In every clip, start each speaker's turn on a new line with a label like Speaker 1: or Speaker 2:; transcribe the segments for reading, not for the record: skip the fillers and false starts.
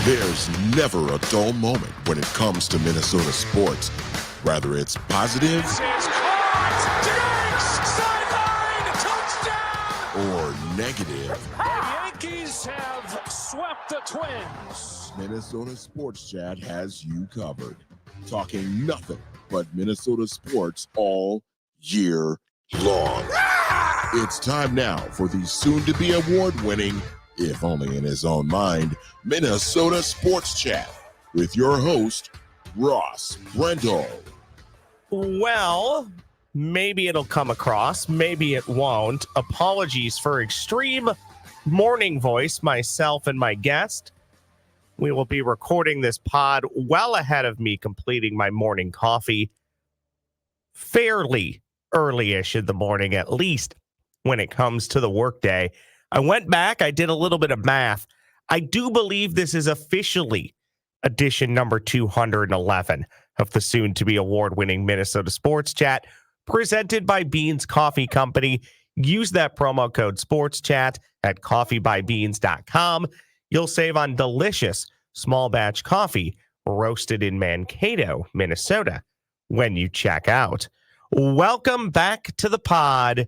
Speaker 1: There's never a dull moment when it comes to Minnesota sports. Whether it's positive or negative.
Speaker 2: The Yankees have swept the Twins.
Speaker 1: Minnesota Sports Chat has you covered. Talking nothing but Minnesota sports all year long. It's time now for the soon-to-be award-winning, if only in his own mind, Minnesota Sports Chat with your host, Ross Brendel.
Speaker 3: Well, maybe it'll come across, maybe it won't. Apologies for extreme morning voice, myself and my guest. We will be recording this pod well ahead of me completing my morning coffee fairly early-ish in the morning, at least when it comes to the workday. I went back, I did a little bit of math. I do believe this is officially edition number 211 of the soon-to-be award-winning Minnesota Sports Chat, presented by Beans Coffee Company. Use that promo code SPORTSCHAT at coffeebybeans.com. You'll save on delicious small batch coffee roasted in Mankato, Minnesota, when you check out. Welcome back to the pod.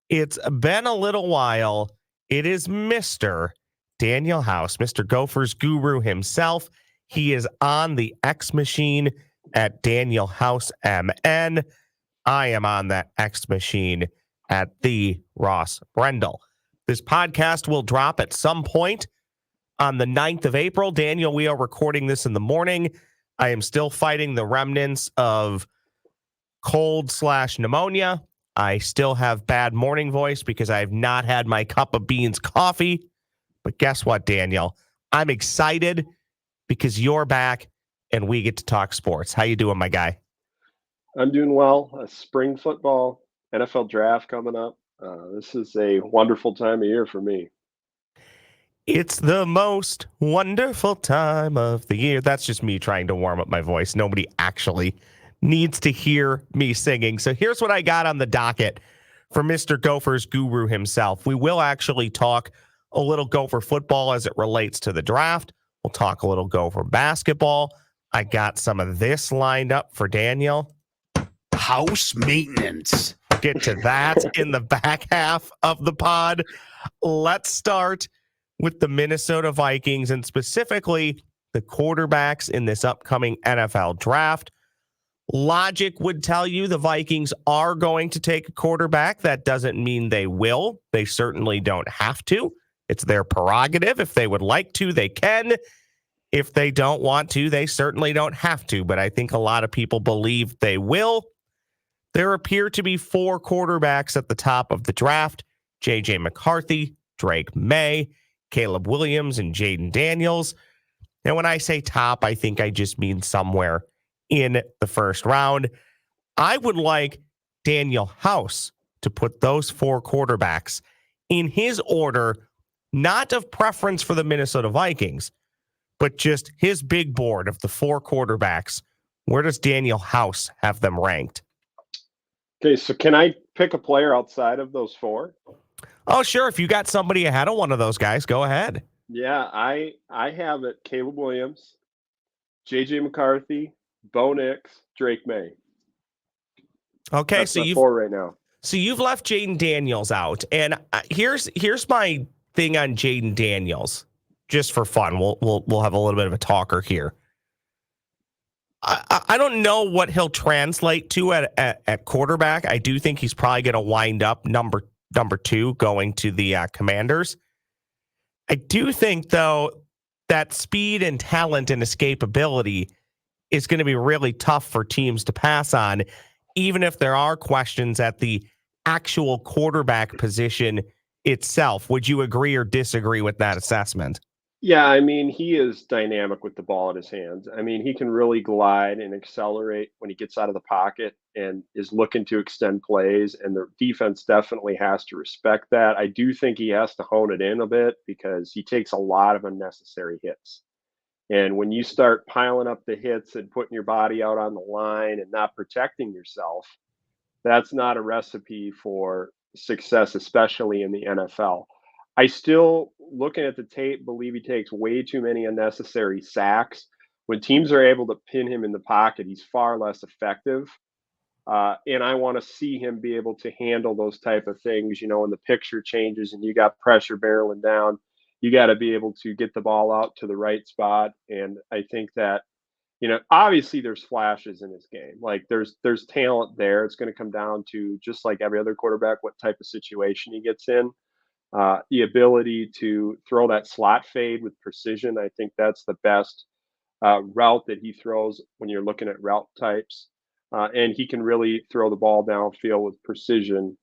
Speaker 3: It's been a little while. It is Mr. Daniel House, Mr. Gophers Guru himself. He is on the X machine at Daniel House MN. I am on that X machine at the Ross Brendel. This podcast will drop at some point on the 9th of April. Daniel, we are recording this in the morning. I am still fighting the remnants of cold/pneumonia. I still have bad morning voice because I have not had my cup of beans coffee. But guess what, Daniel? I'm excited because you're back and we get to talk sports. How you doing, my guy?
Speaker 4: I'm doing well. Spring football, NFL draft coming up. This is a wonderful time of year for me.
Speaker 3: It's the most wonderful time of the year. That's just me trying to warm up my voice. Nobody actually needs to hear me singing. So here's what I got on the docket for Mr. Gophers Guru himself. We will actually talk a little Gopher football as it relates to the draft. We'll talk a little Gopher basketball. I got some of this lined up for Daniel.
Speaker 2: House maintenance.
Speaker 3: Get to that in the back half of the pod. Let's start with the Minnesota Vikings and specifically the quarterbacks in this upcoming NFL draft. Logic would tell you the Vikings are going to take a quarterback. That doesn't mean they will. They certainly don't have to. It's their prerogative. If they would like to, they can. If they don't want to, they certainly don't have to. But I think a lot of people believe they will. There appear to be 4 quarterbacks at the top of the draft: J.J. McCarthy, Drake Maye, Caleb Williams, and Jayden Daniels. And when I say top, I think I just mean somewhere in the first round. I would like Daniel House to put those 4 quarterbacks in his order, not of preference for the Minnesota Vikings, but just his big board of the 4 quarterbacks. Where does Daniel House have them ranked?
Speaker 4: Okay, so can I pick a player outside of those 4?
Speaker 3: Oh, sure. If you got somebody ahead of one of those guys, go ahead.
Speaker 4: Yeah, I have it Caleb Williams, J.J. McCarthy, Bo Nix, Drake Maye.
Speaker 3: Okay,
Speaker 4: That's
Speaker 3: so
Speaker 4: my 4 right now.
Speaker 3: So you've left Jayden Daniels out, and here's my thing on Jayden Daniels, just for fun. We'll have a little bit of a talker here. I don't know what he'll translate to at quarterback. I do think he's probably going to wind up number 2 going to the Commanders. I do think, though, that speed and talent and escapability is going to be really tough for teams to pass on, even if there are questions at the actual quarterback position itself. Would you agree or disagree with that assessment?
Speaker 4: Yeah, I mean, he is dynamic with the ball in his hands. I mean, he can really glide and accelerate when he gets out of the pocket and is looking to extend plays, and the defense definitely has to respect that. I do think he has to hone it in a bit because he takes a lot of unnecessary hits. And when you start piling up the hits and putting your body out on the line and not protecting yourself, that's not a recipe for success, especially in the NFL. I still, looking at the tape, believe he takes way too many unnecessary sacks. When teams are able to pin him in the pocket, he's far less effective. And I want to see him be able to handle those type of things. When the picture changes and you got pressure barreling down, you got to be able to get the ball out to the right spot. And I think that, obviously there's flashes in his game. Like there's talent there. It's going to come down to, just like every other quarterback, what type of situation he gets in. The ability to throw that slot fade with precision, I think that's the best route that he throws when you're looking at route types. And he can really throw the ball downfield with precision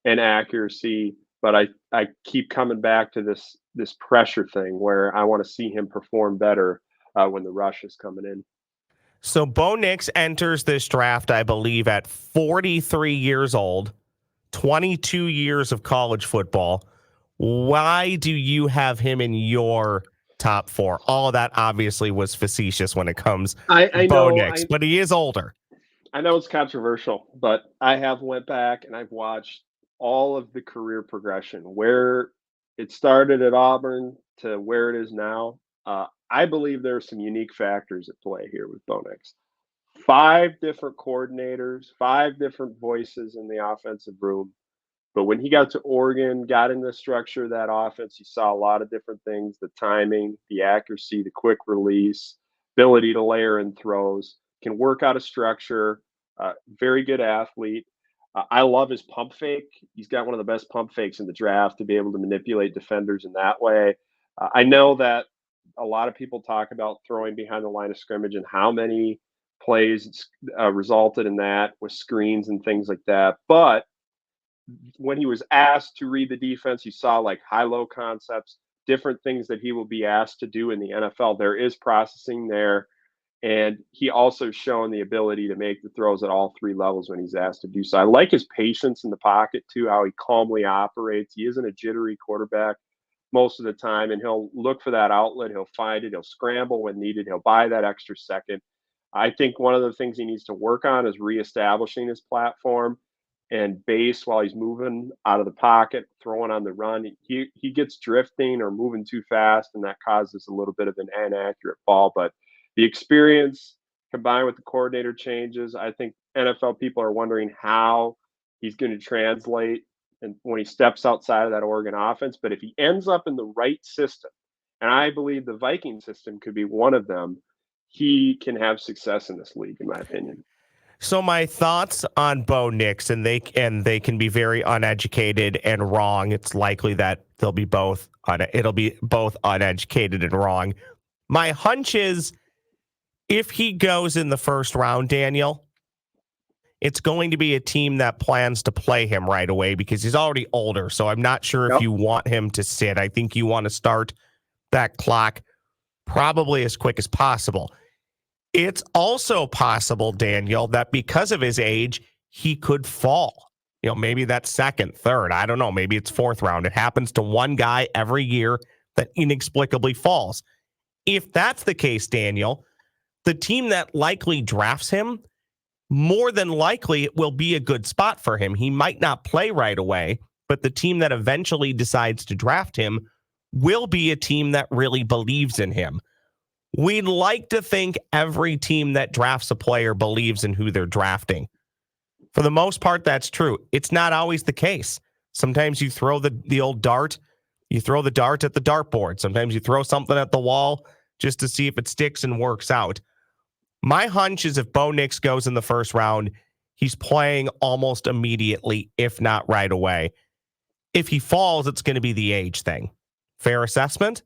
Speaker 4: and accuracy. But I keep coming back to this pressure thing where I want to see him perform better when the rush is coming in.
Speaker 3: So Bo Nix enters this draft, I believe, at 43 years old, 22 years of college football. Why do you have him in your top 4? All of that obviously was facetious when it comes
Speaker 4: I
Speaker 3: to Bo
Speaker 4: know
Speaker 3: Nix, but he is older.
Speaker 4: I know it's controversial, but I have went back and I've watched all of the career progression, where it started at Auburn to where it is now. I believe there are some unique factors at play here with Bo Nix. 5 different coordinators, 5 different voices in the offensive room. But when he got to Oregon, got in the structure of that offense, he saw a lot of different things: the timing, the accuracy, the quick release, ability to layer in throws, can work out a structure, very good athlete. I love his pump fake. He's got one of the best pump fakes in the draft to be able to manipulate defenders in that way. I know that a lot of people talk about throwing behind the line of scrimmage and how many plays resulted in that with screens and things like that. But when he was asked to read the defense, you saw like high-low concepts, different things that he will be asked to do in the NFL. There is processing there. And he also shown the ability to make the throws at all 3 levels when he's asked to do so. I like his patience in the pocket too, how he calmly operates. He isn't a jittery quarterback most of the time, and he'll look for that outlet. He'll find it. He'll scramble when needed. He'll buy that extra second. I think one of the things he needs to work on is reestablishing his platform and base while he's moving out of the pocket, throwing on the run. He gets drifting or moving too fast, and that causes a little bit of an inaccurate ball. But the experience combined with the coordinator changes, I think NFL people are wondering how he's going to translate and when he steps outside of that Oregon offense. But if he ends up in the right system, and I believe the Viking system could be one of them, he can have success in this league, in my opinion.
Speaker 3: So my thoughts on Bo Nix, and they can be very uneducated and wrong. It's likely that it'll be both uneducated and wrong. My hunch is, if he goes in the first round, Daniel, it's going to be a team that plans to play him right away because he's already older. So I'm not sure if you want him to sit. I think you want to start that clock probably as quick as possible. It's also possible, Daniel, that because of his age, he could fall. Maybe that's second, third. I don't know. Maybe it's fourth round. It happens to one guy every year that inexplicably falls. If that's the case, Daniel, the team that likely drafts him, more than likely it will be a good spot for him. He might not play right away, but the team that eventually decides to draft him will be a team that really believes in him. We'd like to think every team that drafts a player believes in who they're drafting. For the most part, that's true. It's not always the case. Sometimes you throw the old dart. You throw the dart at the dartboard. Sometimes you throw something at the wall just to see if it sticks and works out. My hunch is if Bo Nix goes in the first round, he's playing almost immediately, if not right away. If he falls, it's going to be the age thing. Fair assessment?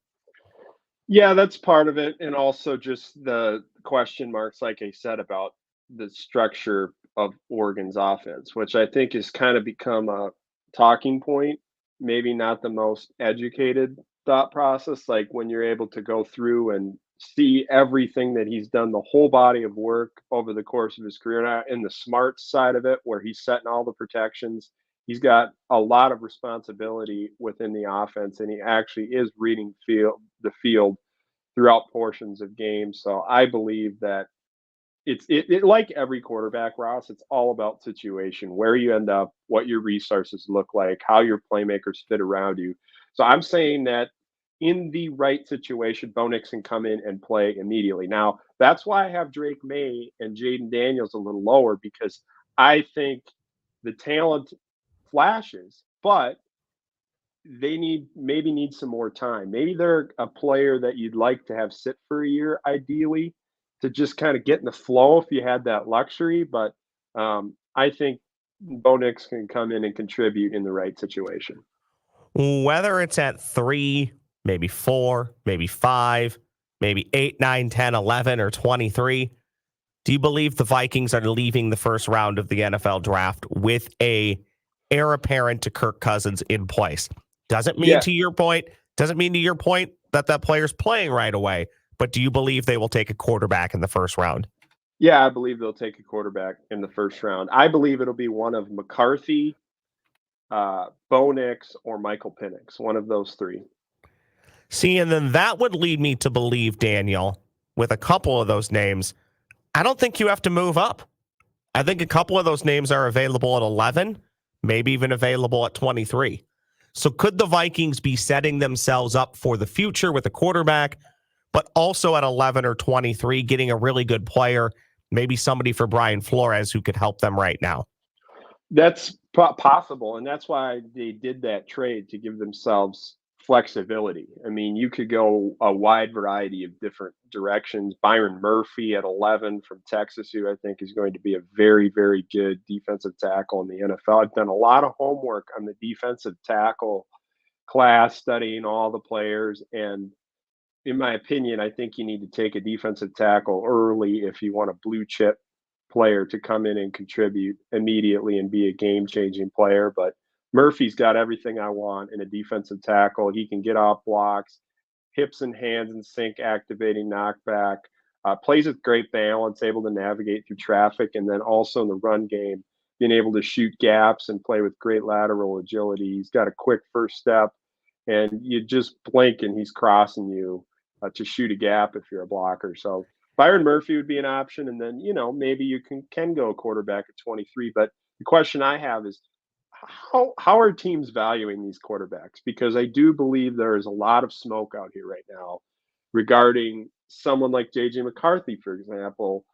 Speaker 4: Yeah, that's part of it. And also just the question marks, like I said, about the structure of Oregon's offense, which I think has kind of become a talking point, maybe not the most educated thought process. Like when you're able to go through and see everything that he's done, the whole body of work over the course of his career, now in the smart side of it, where he's setting all the protections. He's got a lot of responsibility within the offense, and he actually is reading the field throughout portions of games. So I believe that it like every quarterback, Ross, it's all about situation, where you end up, what your resources look like, how your playmakers fit around you. So I'm saying that in the right situation, Bo Nix can come in and play immediately. Now, that's why I have Drake Maye and Jayden Daniels a little lower, because I think the talent flashes, but they need some more time. Maybe they're a player that you'd like to have sit for a year, ideally, to just kind of get in the flow if you had that luxury. But I think Bo Nix can come in and contribute in the right situation.
Speaker 3: Whether it's at 3, maybe 4, maybe 5, maybe 8, 9, 10, 11, or 23, do you believe the Vikings are leaving the first round of the NFL draft with a heir apparent to Kirk Cousins in place? Doesn't mean
Speaker 4: Yeah,
Speaker 3: to your point that that player's playing right away, but do you believe they will take a quarterback in the first round?
Speaker 4: yeah, I believe they'll take a quarterback in the first round. I believe it'll be one of McCarthy, Bo Nix, or Michael Penix, one of those three.
Speaker 3: See, and then that would lead me to believe, Daniel, with a couple of those names, I don't think you have to move up. I think a couple of those names are available at 11, maybe even available at 23. So could the Vikings be setting themselves up for the future with a quarterback, but also at 11 or 23, getting a really good player, maybe somebody for Brian Flores who could help them right now?
Speaker 4: That's possible, and that's why they did that trade, to give themselves flexibility. I mean, you could go a wide variety of different directions. Byron Murphy at 11 from Texas, who I think is going to be a very, very good defensive tackle in the NFL. I've done a lot of homework on the defensive tackle class, studying all the players, and in my opinion, I think you need to take a defensive tackle early if you want a blue chip player to come in and contribute immediately and be a game changing player. But Murphy's got everything I want in a defensive tackle. He can get off blocks, hips and hands and sync, activating knockback, plays with great balance, able to navigate through traffic, and then also in the run game, being able to shoot gaps and play with great lateral agility. He's got a quick first step, and you just blink and he's crossing you to shoot a gap if you're a blocker. So Byron Murphy would be an option, and then maybe you can go quarterback at 23. But the question I have is, how are teams valuing these quarterbacks? Because I do believe there is a lot of smoke out here right now regarding someone like JJ McCarthy, for example.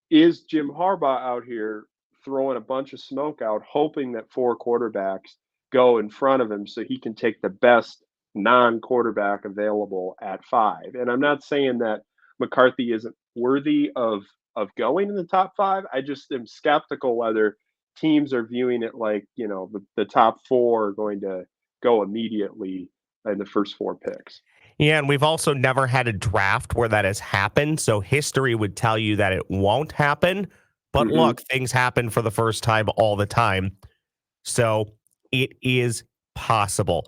Speaker 4: Is Jim Harbaugh out here throwing a bunch of smoke out, hoping that 4 quarterbacks go in front of him so he can take the best non-quarterback available at 5? And I'm not saying that McCarthy isn't worthy of going in the top 5. I just am skeptical whether teams are viewing it like, the top 4 are going to go immediately in the first 4 picks.
Speaker 3: Yeah, and we've also never had a draft where that has happened. So history would tell you that it won't happen. But
Speaker 4: Mhm.
Speaker 3: look, things happen for the first time all the time. So it is possible.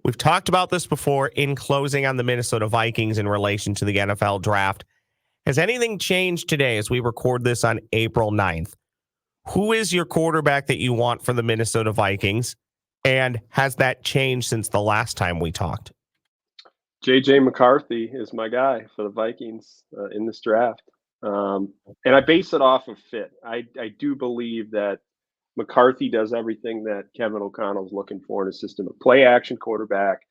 Speaker 3: We've talked about this before in closing on the Minnesota Vikings in relation to the NFL draft. Has anything changed today as we record this on April 9th? Who is your quarterback that you want for the Minnesota Vikings? And has that changed since the last time we talked?
Speaker 4: JJ McCarthy is my guy for the Vikings in this draft. And I base it off of fit. I do believe that McCarthy does everything that Kevin O'Connell's looking for in a system: a play action quarterback.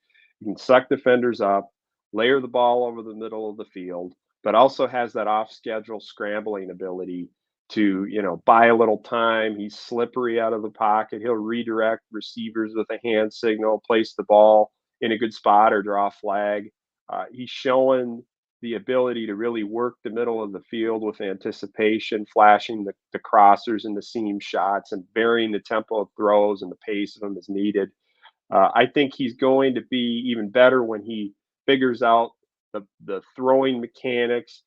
Speaker 4: He can suck defenders up, layer the ball over the middle of the field, but also has that off schedule scrambling ability to, buy a little time. He's slippery out of the pocket. He'll redirect receivers with a hand signal, place the ball in a good spot or draw a flag. He's showing the ability to really work the middle of the field with anticipation, flashing the crossers and the seam shots, and varying the tempo of throws and the pace of them as needed. I think he's going to be even better when he figures out the throwing mechanics,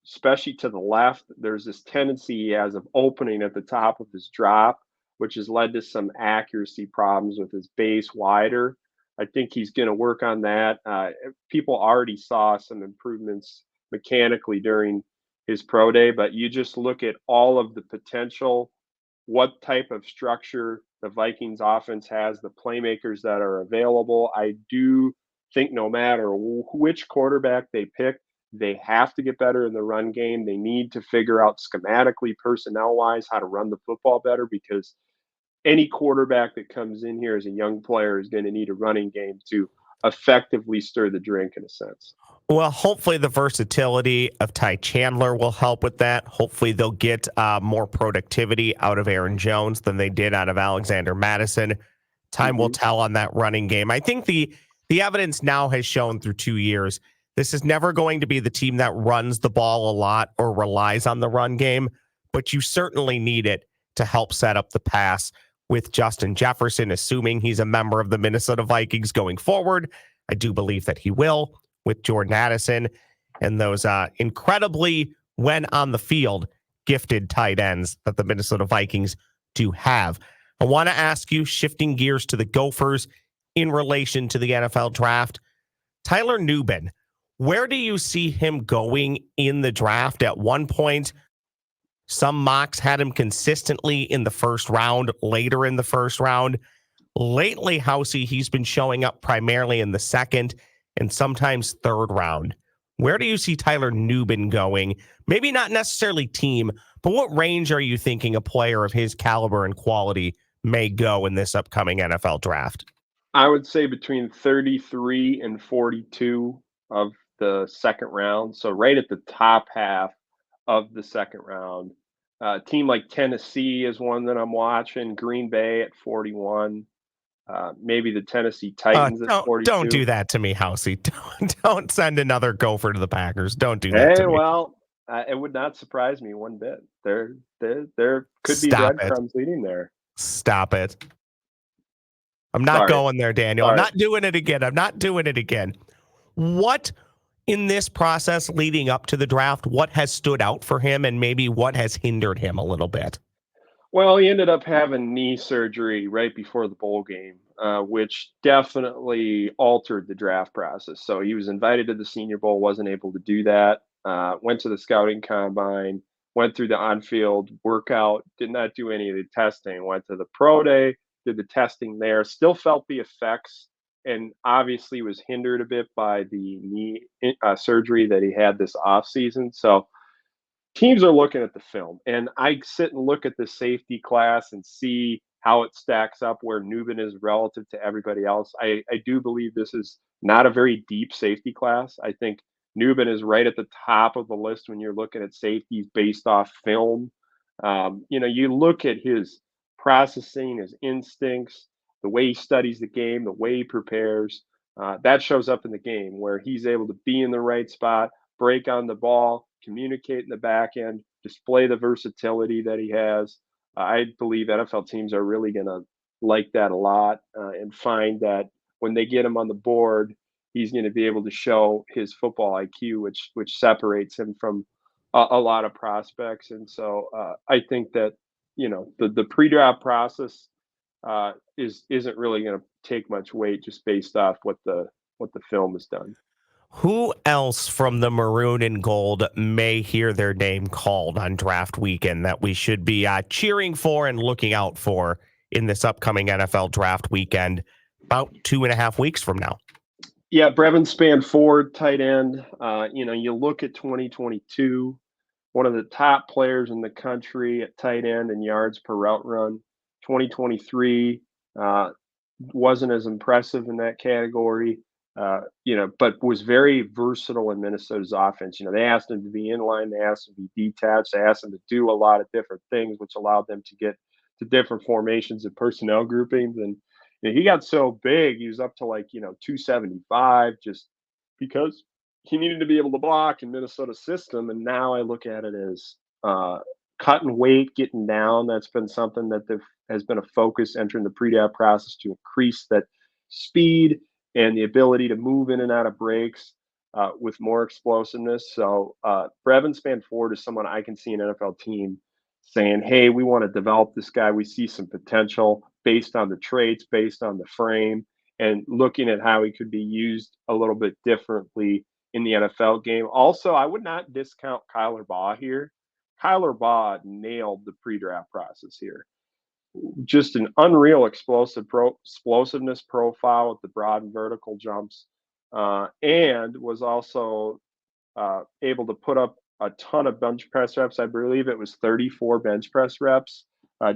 Speaker 4: especially to the left. There's this tendency he has of opening at the top of his drop, which has led to some accuracy problems with his base wider. I think he's going to work on that. People already saw some improvements mechanically during his pro day, but you just look at all of the potential, what type of structure the Vikings offense has, the playmakers that are available. I do think no matter which quarterback they pick, they have to get better in the run game. They need to figure out schematically, personnel wise, how to run the football better, because any quarterback that comes in here as a young player is going to need a running game to effectively stir the drink in a sense.
Speaker 3: Well, hopefully the versatility of Ty Chandler will help with that. Hopefully they'll get more productivity out of Aaron Jones than they did out of Alexander Madison. Time will tell on that running game. I think the evidence now has shown through 2 years, this is never going to be the team that runs the ball a lot or relies on the run game, but you certainly need it to help set up the pass with Justin Jefferson, assuming he's a member of the Minnesota Vikings going forward. I do believe that he will, with Jordan Addison and those incredibly, when on the field, gifted tight ends that the Minnesota Vikings do have. I want to ask you, shifting gears to the Gophers in relation to the NFL draft, Tyler Nubin, where do you see him going in the draft? At one point, some mocks had him consistently in the first round, later in the first round. Lately, Housey, he's been showing up primarily in the second and sometimes third round. Where do you see Tyler Nubin going? Maybe not necessarily team, but what range are you thinking a player of his caliber and quality may go in this upcoming NFL draft?
Speaker 4: I would say between 33 and 42 of the second round. So right at the top half of the second round. A team like Tennessee is one that I'm watching. Green Bay at 41. Maybe the Tennessee Titans at 42.
Speaker 3: Don't do that to me, Housey. Don't send another Gopher to the Packers. Don't do that to me.
Speaker 4: Well, it would not surprise me one bit. There could be
Speaker 3: Stop
Speaker 4: breadcrumbs leading there.
Speaker 3: Stop it. I'm not going there, Daniel.
Speaker 4: Sorry.
Speaker 3: I'm not doing it again. What in this process leading up to the draft, what has stood out for him and maybe what has hindered him a little bit?
Speaker 4: Well, he ended up having knee surgery right before the bowl game, which definitely altered the draft process. So he was invited to the Senior Bowl, wasn't able to do that. Went to the scouting combine, went through the on-field workout, did not do any of the testing. Went to the pro day, did the testing there, still felt the effects, and obviously was hindered a bit by the knee surgery that he had this offseason. So teams are looking at the film, and I sit and look at the safety class and see how it stacks up where Nubin is relative to everybody else. I do believe this is not a very deep safety class. I think Nubin is right at the top of the list when you're looking at safeties based off film. You look at his processing, his instincts, the way he studies the game, the way he prepares. That shows up in the game where he's able to be in the right spot, break on the ball, communicate in the back end, display the versatility that he has. I believe NFL teams are really going to like that a lot and find that when they get him on the board, he's going to be able to show his football IQ, which separates him from a lot of prospects. And so I think that the pre-draft process isn't really going to take much weight just based off what the film has done.
Speaker 3: Who else from the maroon and gold may hear their name called on draft weekend that we should be cheering for and looking out for in this upcoming NFL draft weekend about 2.5 weeks from now?
Speaker 4: Yeah, Brevin Spanford, tight end. You look at 2022, one of the top players in the country at tight end and yards per route run. 2023 wasn't as impressive in that category. But was very versatile in Minnesota's offense. They asked him to be inline, they asked him to be detached, they asked him to do a lot of different things, which allowed them to get to different formations and personnel groupings. And he got so big, he was up to 275 just because he needed to be able to block in Minnesota's system. And now I look at it as cutting weight, getting down. That's been something that has been a focus entering the pre-draft process to increase that speed and the ability to move in and out of breaks with more explosiveness. So Brevin Spanford is someone I can see an NFL team saying, hey, we want to develop this guy. We see some potential based on the traits, based on the frame, and looking at how he could be used a little bit differently in the NFL game. Also, I would not discount Kyler Baugh here. Kyler Baugh nailed the pre-draft process here. Just an unreal explosiveness profile with the broad and vertical jumps, and was also able to put up a ton of bench press reps. I believe it was 34 bench press reps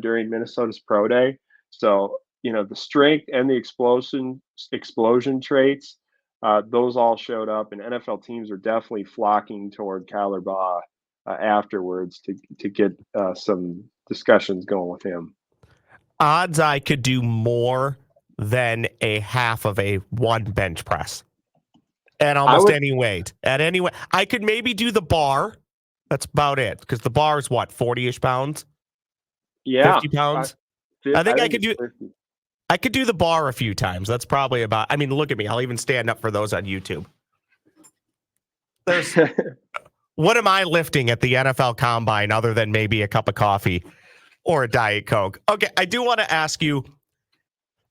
Speaker 4: during Minnesota's pro day. So, the strength and the explosion traits, those all showed up, and NFL teams are definitely flocking toward Kyler Baugh afterwards to get some discussions going with him.
Speaker 3: Odds I could do more than a half of a one bench press at almost any weight. At any weight. I could maybe do the bar. That's about it. Because the bar is what, 40-ish pounds?
Speaker 4: Yeah.
Speaker 3: 50 pounds? I think I could do
Speaker 4: 50.
Speaker 3: I could do the bar a few times. That's probably about, I mean, look at me. I'll even stand up for those on YouTube. What am I lifting at the NFL Combine other than maybe a cup of coffee or a Diet Coke? Okay, I do want to ask you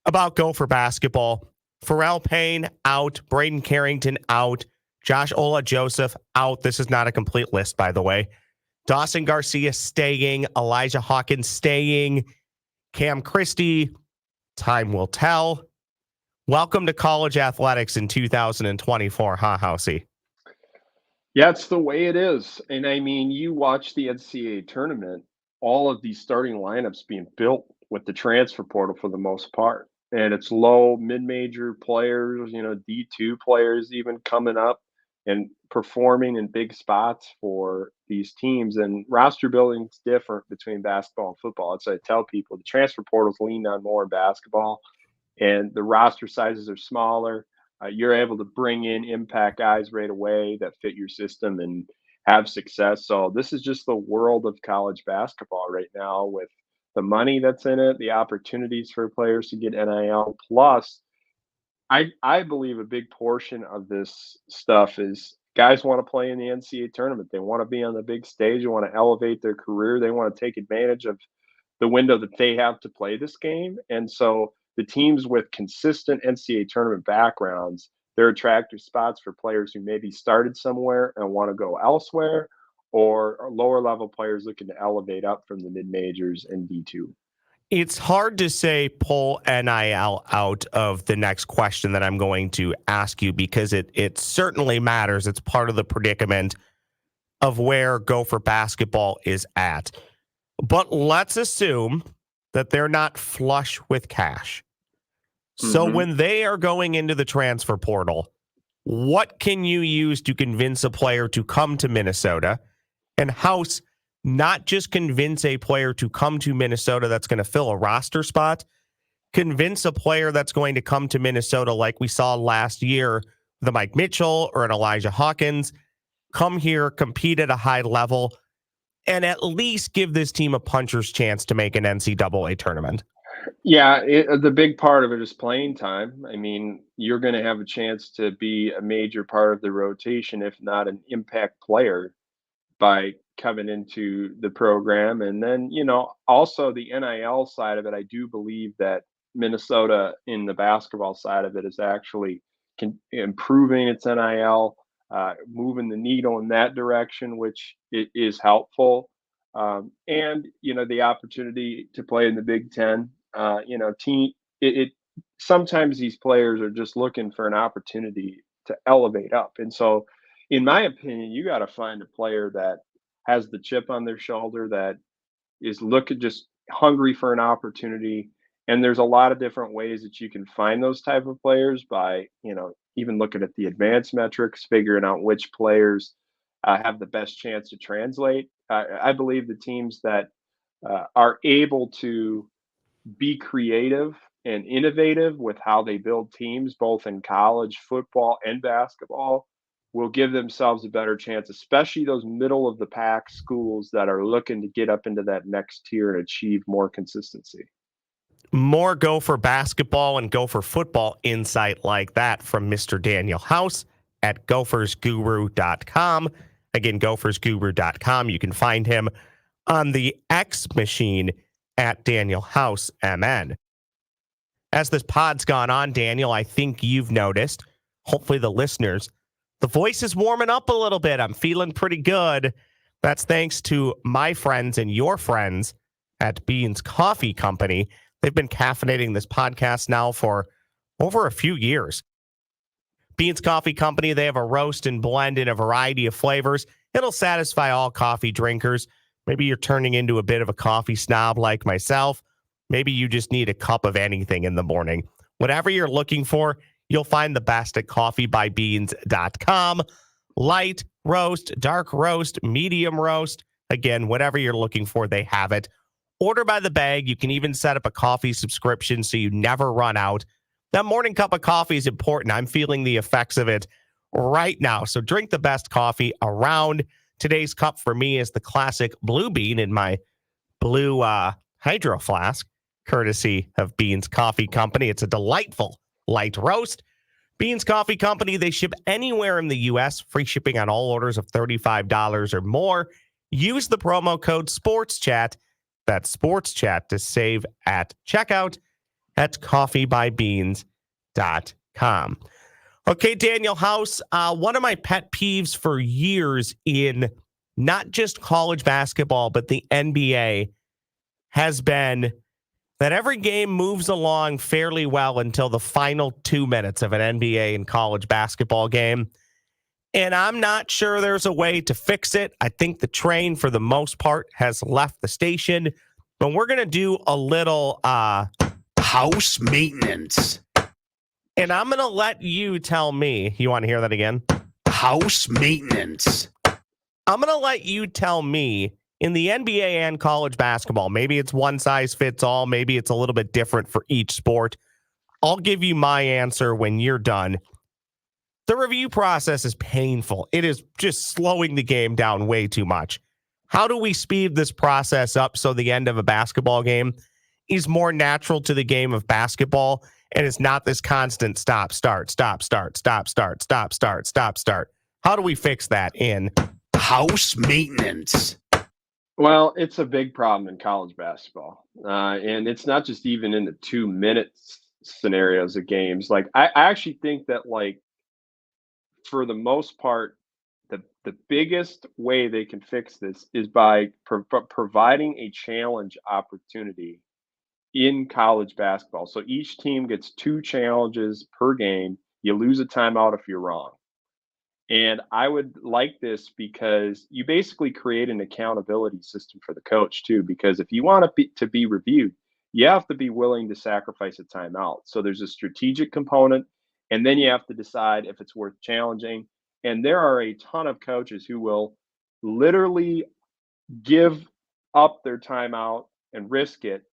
Speaker 3: about Gopher basketball. Pharrell Payne out, Braden Carrington out, Josh Ola Joseph out. This is not a complete list, by the way. Dawson Garcia staying, Elijah Hawkins staying, Cam Christie, time will tell. Welcome to college athletics in 2024, huh, Housey?
Speaker 4: Yeah, it's the way it is. And I mean, you watch the NCAA tournament, all of these starting lineups being built with the transfer portal for the most part. And it's low, mid-major players, D2 players even coming up and performing in big spots for these teams. And roster building's different between basketball and football. That's what I tell people. The transfer portal's leaned on more in basketball, and the roster sizes are smaller. You're able to bring in impact guys right away that fit your system and have success. So this is just the world of college basketball right now, with the money that's in it, the opportunities for players to get NIL. Plus, I believe a big portion of this stuff is guys want to play in the NCAA tournament. They want to be on the big stage. They want to elevate their career. They want to take advantage of the window that they have to play this game. And so the teams with consistent NCAA tournament backgrounds, they're attractive spots for players who maybe started somewhere and want to go elsewhere, or lower level players looking to elevate up from the mid majors and D2.
Speaker 3: It's hard to say pull NIL out of the next question that I'm going to ask you, because it certainly matters. It's part of the predicament of where Gopher basketball is at. But let's assume that they're not flush with cash. So when they are going into the transfer portal, what can you use to convince a player to come to Minnesota? And House, not just convince a player to come to Minnesota that's going to fill a roster spot, convince a player that's going to come to Minnesota like we saw last year, the Mike Mitchell or an Elijah Hawkins, come here, compete at a high level, and at least give this team a puncher's chance to make an NCAA tournament.
Speaker 4: Yeah, the big part of it is playing time. I mean, you're going to have a chance to be a major part of the rotation, if not an impact player, by coming into the program. And then, also the NIL side of it, I do believe that Minnesota in the basketball side of it is actually improving its NIL, moving the needle in that direction, which is helpful. And, the opportunity to play in the Big Ten, sometimes these players are just looking for an opportunity to elevate up. And so, in my opinion, you got to find a player that has the chip on their shoulder, that is just hungry for an opportunity. And there's a lot of different ways that you can find those type of players by, even looking at the advanced metrics, figuring out which players have the best chance to translate. I believe the teams that are able to be creative and innovative with how they build teams, both in college football and basketball, will give themselves a better chance, especially those middle of the pack schools that are looking to get up into that next tier and achieve more consistency.
Speaker 3: More Gopher basketball and Gopher football insight like that from Mr. Daniel House at gophersguru.com. Again, gophersguru.com. You can find him on the X machine at Daniel House MN. As this pod's gone on, Daniel, I think you've noticed, hopefully the listeners, the voice is warming up a little bit. I'm feeling pretty good. That's thanks to my friends and your friends at Beans Coffee Company. They've been caffeinating this podcast now for over a few years. Beans Coffee Company, they have a roast and blend in a variety of flavors. It'll satisfy all coffee drinkers. Maybe you're turning into a bit of a coffee snob like myself. Maybe you just need a cup of anything in the morning. Whatever you're looking for, you'll find the best at coffeebybeans.com. Light roast, dark roast, medium roast. Again, whatever you're looking for, they have it. Order by the bag. You can even set up a coffee subscription so you never run out. That morning cup of coffee is important. I'm feeling the effects of it right now. So drink the best coffee around. Today's cup for me is the classic blue bean in my blue hydro flask, courtesy of Beans Coffee Company. It's a delightful light roast. Beans Coffee Company, they ship anywhere in the U.S. Free shipping on all orders of $35 or more. Use the promo code SPORTSCHAT. That's SPORTSCHAT to save at checkout at coffeebybeans.com. Okay, Daniel House, one of my pet peeves for years in not just college basketball, but the NBA has been that every game moves along fairly well until the final 2 minutes of an NBA and college basketball game. And I'm not sure there's a way to fix it. I think the train, for the most part, has left the station. But we're going to do a little
Speaker 5: house maintenance.
Speaker 3: And I'm going to let you tell me. You want to hear that again?
Speaker 5: House maintenance.
Speaker 3: I'm going to let you tell me, in the NBA and college basketball, maybe it's one size fits all. Maybe it's a little bit different for each sport. I'll give you my answer when you're done. The review process is painful. It is just slowing the game down way too much. How do we speed this process up so the end of a basketball game is more natural to the game of basketball and it's not this constant stop, start, stop, start, stop, start, stop, start, stop, start? How do we fix that in
Speaker 5: house maintenance?
Speaker 4: Well, it's a big problem in college basketball. And it's not just even in the 2 minutes scenarios of games. Like, I actually think that, like, for the most part, the biggest way they can fix this is by providing a challenge opportunity in college basketball. So each team gets 2 challenges per game. You lose a timeout if you're wrong. And I would like this because you basically create an accountability system for the coach too. Because if you want to be reviewed, you have to be willing to sacrifice a timeout. So there's a strategic component, and then you have to decide if it's worth challenging. And there are a ton of coaches who will literally give up their timeout and risk it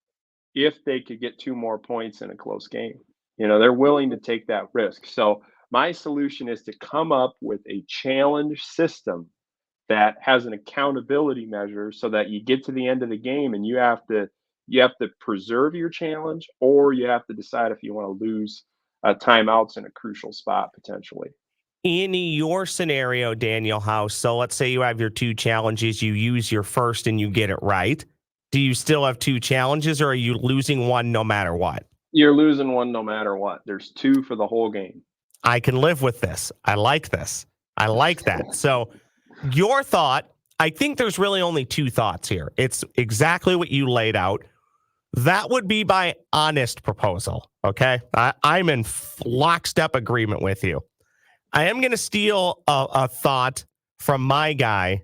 Speaker 4: if they could get 2 more points in a close game. You know, they're willing to take that risk. So my solution is to come up with a challenge system that has an accountability measure so that you get to the end of the game and you have to preserve your challenge, or you have to decide if you want to lose timeouts in a crucial spot potentially.
Speaker 3: in your scenario, Daniel House? So let's say you have your 2 challenges, you use your first and you get it right. Do you still have 2 challenges, or are you losing one no matter what?
Speaker 4: You're losing one no matter what. There's 2 for the whole game.
Speaker 3: I can live with this. I like this. I like that. So your thought, I think there's really only 2 thoughts here. It's exactly what you laid out. That would be my honest proposal. Okay. I'm in lockstep agreement with you. I am going to steal a thought from my guy,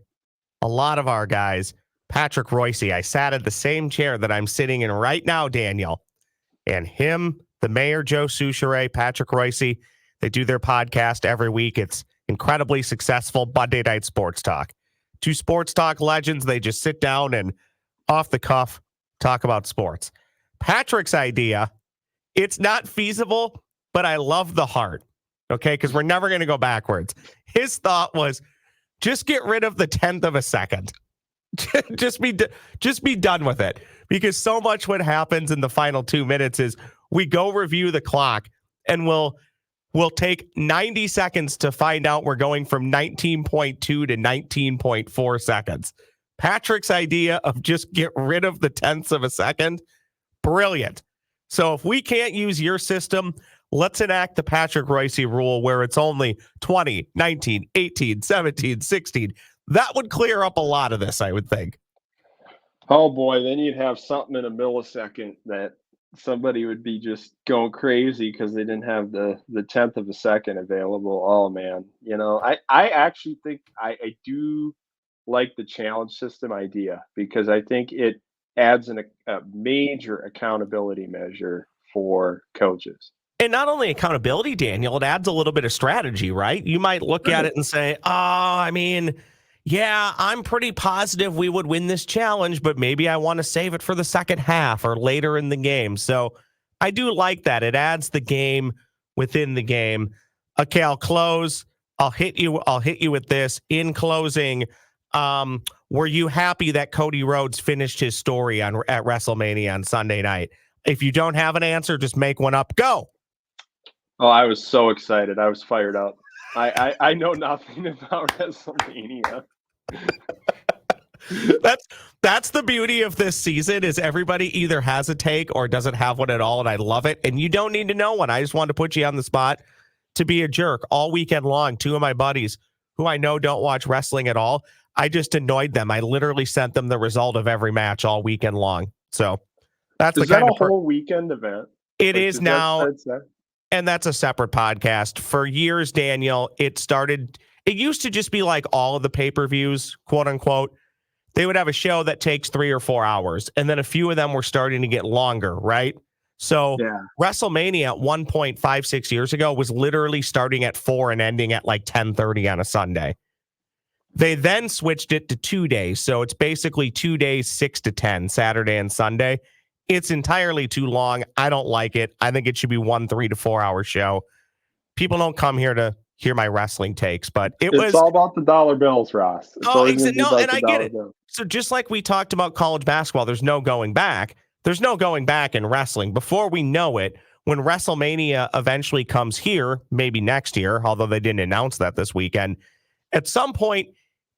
Speaker 3: a lot of our guys, Patrick Royce. I sat at the same chair that I'm sitting in right now, Daniel, and him, the mayor, Joe Souchere, Patrick Royce, they do their podcast every week. It's incredibly successful. Monday Night Sports Talk. 2 sports talk legends. They just sit down and off the cuff talk about sports. Patrick's idea, it's not feasible, but I love the heart. Okay, because we're never going to go backwards. His thought was, just get rid of the 10th of a second. just be done with it, because so much what happens in the final 2 minutes is we go review the clock and we'll take 90 seconds to find out we're going from 19.2 to 19.4 seconds. Patrick's idea of just get rid of the tenths of a second, brilliant. So if we can't use your system, let's enact the Patrick Royce rule where it's only 20, 19, 18, 17, 16. That would clear up a lot of this, I would think.
Speaker 4: Oh boy, then you'd have something in a millisecond that somebody would be just going crazy because they didn't have the 10th of a second available. Oh man, you know, I actually think I do like the challenge system idea, because I think it adds a major accountability measure for coaches.
Speaker 3: And not only accountability, Daniel, it adds a little bit of strategy, right? You might look at it and say, yeah, I'm pretty positive we would win this challenge, but maybe I want to save it for the second half or later in the game. So I do like that. It adds the game within the game. Okay, I'll close. I'll hit you with this. In closing, were you happy that Cody Rhodes finished his story at WrestleMania on Sunday night? If you don't have an answer, just make one up. Go.
Speaker 4: Oh, I was so excited. I was fired up. I know nothing about WrestleMania.
Speaker 3: That's the beauty of this season is everybody either has a take or doesn't have one at all, and I love it. And you don't need to know one. I just wanted to put you on the spot to be a jerk all weekend long. Two of my buddies who I know don't watch wrestling at all, I just annoyed them. I literally sent them the result of every match all weekend long. So that's
Speaker 4: is
Speaker 3: the kind
Speaker 4: that
Speaker 3: of
Speaker 4: a whole weekend event?
Speaker 3: It is now. And that's a separate podcast. For years, Daniel, it used to just be like all of the pay-per-views, quote unquote. They would have a show that takes 3 or 4 hours. And then a few of them were starting to get longer, right? So WrestleMania at 1.56 years ago was literally starting at 4 and ending at like 10:30 on a Sunday. They then switched it to 2 days. So it's basically 2 days, 6 to 10, Saturday and Sunday. It's entirely too long. I don't like it. I think it should be 1 3 to 4 hour show. People don't come here to hear my wrestling takes, but it's
Speaker 4: all about the dollar bills, Ross.
Speaker 3: And I get it. So just like we talked about college basketball, there's no going back. There's no going back in wrestling. Before we know it, when WrestleMania eventually comes here, maybe next year, although they didn't announce that this weekend, at some point,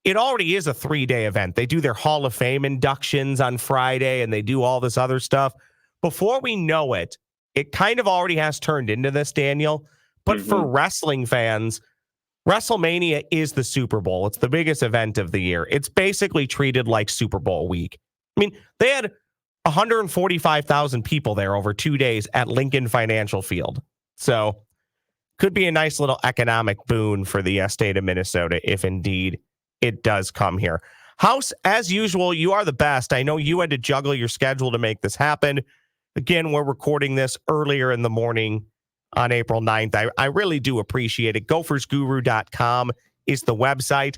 Speaker 3: it already is a 3-day event. They do their Hall of Fame inductions on Friday, and they do all this other stuff. Before we know it, it kind of already has turned into this, Daniel. But for wrestling fans, WrestleMania is the Super Bowl. It's the biggest event of the year. It's basically treated like Super Bowl week. I mean, they had 145,000 people there over 2 days at Lincoln Financial Field. So could be a nice little economic boon for the state of Minnesota if indeed it does come here. House, as usual, you are the best. I know you had to juggle your schedule to make this happen. Again, we're recording this earlier in the morning on April 9th. I really do appreciate it. GophersGuru.com is the website.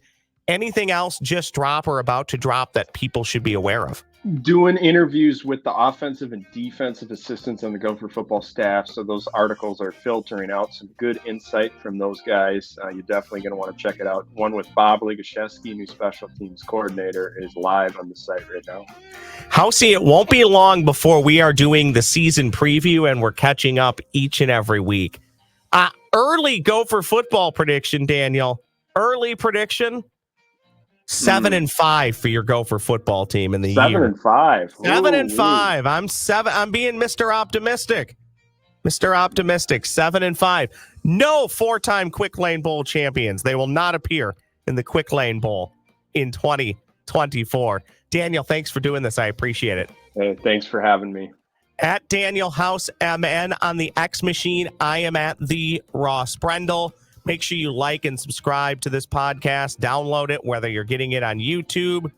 Speaker 3: Anything else just drop or about to drop that people should be aware of?
Speaker 4: Doing interviews with the offensive and defensive assistants on the Gopher football staff. So those articles are filtering out some good insight from those guys. You're definitely going to want to check it out. One with Bob Ligashevsky, new special teams coordinator, is live on the site right now.
Speaker 3: Housey, it won't be long before we are doing the season preview and we're catching up each and every week. Early Gopher football prediction, Daniel. Early prediction. 7-5 for your Gopher football team in the year.
Speaker 4: 7-5.
Speaker 3: 7-5. I'm being Mr. Optimistic. Mr. Optimistic. 7-5. No 4-time Quick Lane Bowl champions. They will not appear in the Quick Lane Bowl in 2024. Daniel, thanks for doing this. I appreciate it.
Speaker 4: Hey, thanks for having me.
Speaker 3: At Daniel House MN on the X Machine, I am at the Ross Brendel. Make sure you like and subscribe to this podcast. Download it, whether you're getting it on YouTube,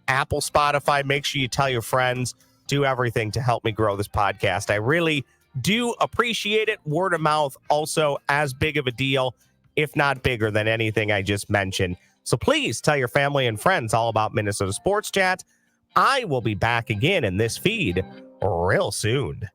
Speaker 3: Apple, Spotify. Make sure you tell your friends. Do everything to help me grow this podcast. I really do appreciate it. Word of mouth, also as big of a deal, if not bigger than anything I just mentioned. So please tell your family and friends all about Minnesota Sports Chat. I will be back again in this feed real soon.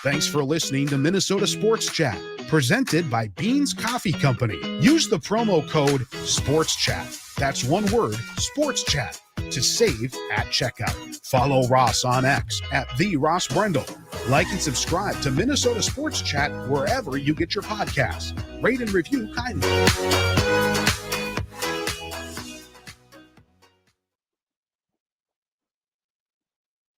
Speaker 5: Thanks for listening to Minnesota Sports Chat, presented by Beans Coffee Company. Use the promo code SPORTSCHAT. That's one word, Sports Chat, to save at checkout. Follow Ross on X at the Ross Brendel. Like and subscribe to Minnesota Sports Chat wherever you get your podcasts. Rate and review kindly.